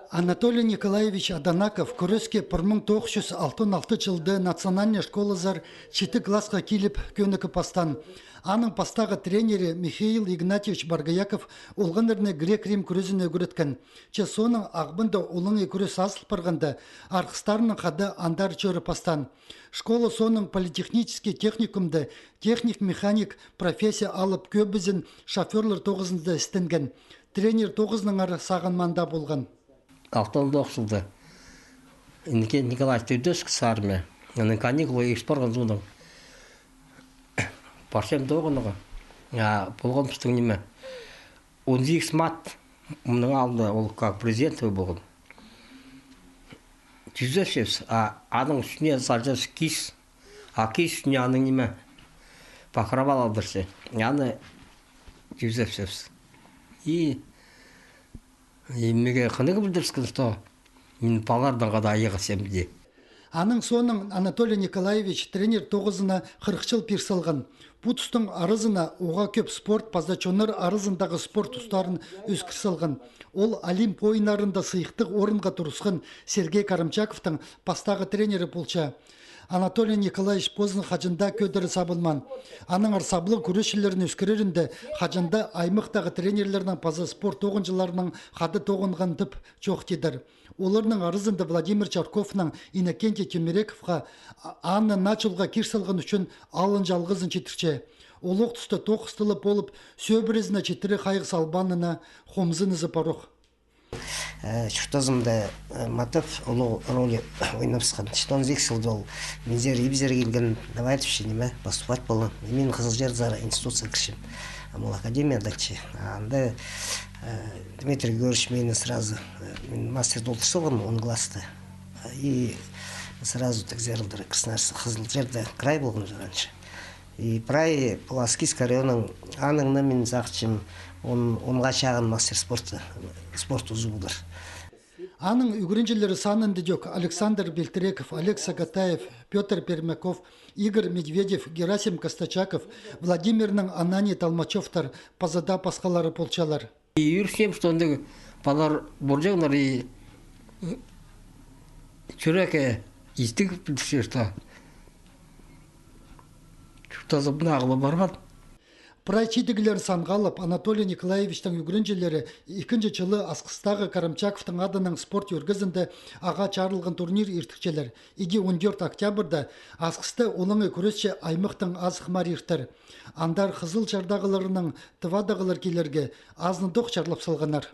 Анатолий Николаевич Аданаков көреске 1966 жылды национальный школазар 7 классқа келіп көнікі пастан. Аның пастағы тренері Михаил Игнатьевич Баргаяков олғанырны грек-рим күрезіне өгіреткен. Че соның ағбында олыңы күрес асыл парғанда арқыстарының қады андар чөрі пастан. Школа соның политехнический техникумды техник-механик профессия алып көбізін шоферлер тоғызында істенген. Тренер тоғызның ары сағынманда болған. Автолдық жылды. Николай Тюдеск сарме. Оның каникулы експорған зудың. Паршем доғыныға. Болған пұстың неме. 12 мат. Мұның алды ол как президент болған. Тюдеск, аның үстіне саржас кис. Кис үстіне аның неме. Пақырабал алдырсы. Яны Тюдеск. Емеге қынығы білдірскен сто, мен палардан қада айыға сәмді. Аның соның Анатолий Николаевич тренер тоғызына 40 жыл персалған. Бұтыстың арызына оға көп спорт паздачоныр арызындағы спорт ұстарын өскір салған. Ол Олимп ойынарында сыйықтық орынға тұрысқан Сергей Карамчаковтың пастағы тренері болча. Анатолий Николаевич Поздың хажында көдірі сабылман. Аның арсаблы күрешілерін өскерерінде хажында аймақтағы тренерлерінің паза спорт оғынжыларының хады тоғынған түп жоқ дедір. Оларының арызында Владимир Чарковның Иннокентий Тюмерековға Анны Начулға кирсалған үшін алын жалғызын четірче. Олық тұста тоқыстылы болып, сөбірізіне четірі қайғы салбанына хомзыны запарух. Шүртазымда матов ұлы роли ойнапсқан. 14 жылда ол мензер ебізер келген давайтовшы неме баступать болын. Мен Қызылжар зара институция кіршім. Амал академиядачы. Анда Дмитрий Георгиевич мені сразу мастер долтырсылған 10 класста. И сразу так зерілдір Қызылжарда край болған жараншы. И прай Паласкийский районның аныңны мен зақчым онға шағын мастер спорт ұзы болыр. Аның үгірінжелері санынды жоқ Александр Бельтреков, Олег Сагатаев, Петр Пермяков, Игорь Медведев, Герасим Костачаков, Владимирның Анани Талмачевтар пазада пасқалары полчалар. Үйірсем, что онды балар боржағынар чүреке естігіп білдірші, Тазыбына ағылы барған. Прайчидігілер санғалып, Анатолий Николаевичтің үгірінжелері 2-ші жылы Асқыстағы Карамчаковтың адының спорт өргізінде аға чарылған турнир ертікчелер. 14 октябрда Асқысты олыңы күресші аймақтың азықмар ертір. Андар қызыл чардағыларының тывадағылар келерге азындық чарлап салғанар.